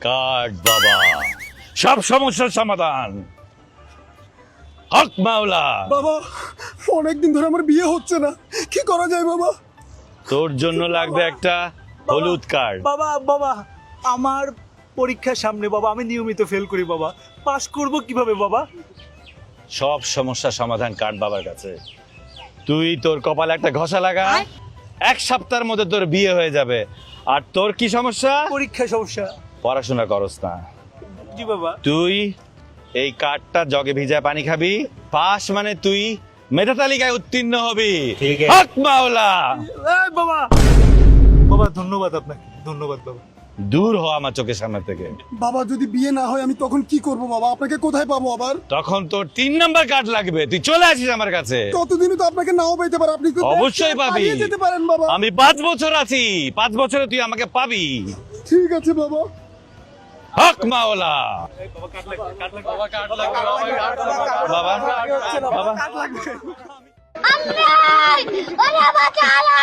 Card বাবা, সব সমস্যার সমাধান। হক মাওলা। বাবা অনেকদিন ধরে আমার বিয়ে হচ্ছে না, কি করা যায় বাবা? তোর জন্য লাগবে একটা হলুদ কার্ড। বাবা বাবা আমার পরীক্ষার সামনে বাবা, আমি নিয়মিত ফেল করি বাবা, পাস করব কিভাবে বাবা? সব সমস্যার সমাধান কার্ড বাবার কাছে। তুই তোর কপালে একটা ঘষা লাগা, এক সপ্তাহের মধ্যে তোর বিয়ে হয়ে যাবে। আর তোর কি সমস্যা? পরীক্ষা সমস্যা। পড়াশোনা করস না জি বাবা। তুই। এই কার্ডটা জগে ভিজায় পানি খাবি, পাস মানে তুই মেধা তালিকায় উত্তীর্ণ হবি। হক মাওলা। এই বাবা, বাবা ধন্যবাদ আপনাকে, ধন্যবাদ বাবা। দূর হ আমার চোখের সামনে থেকে। বাবা যদি বিয়ে না হয় আমি তখন কি করব বাবা? আপনাকে কোথায় পাবো আবার? তখন তোর 3 নাম্বার কার্ড লাগবে, তুই চলে আসিস আমার কাছে। ততদিনই তো আপনাকে নাও পেতে পারে, আপনি তো অবশ্যই পাবি। পালিয়ে যেতে পারেন বাবা। আমি 5 বছর আছি, 5 বছরে তুই আমাকে পাবি। ঠিক আছে বাবা। হক মাওলা। বাবা বাবা ওরে বাঁচালো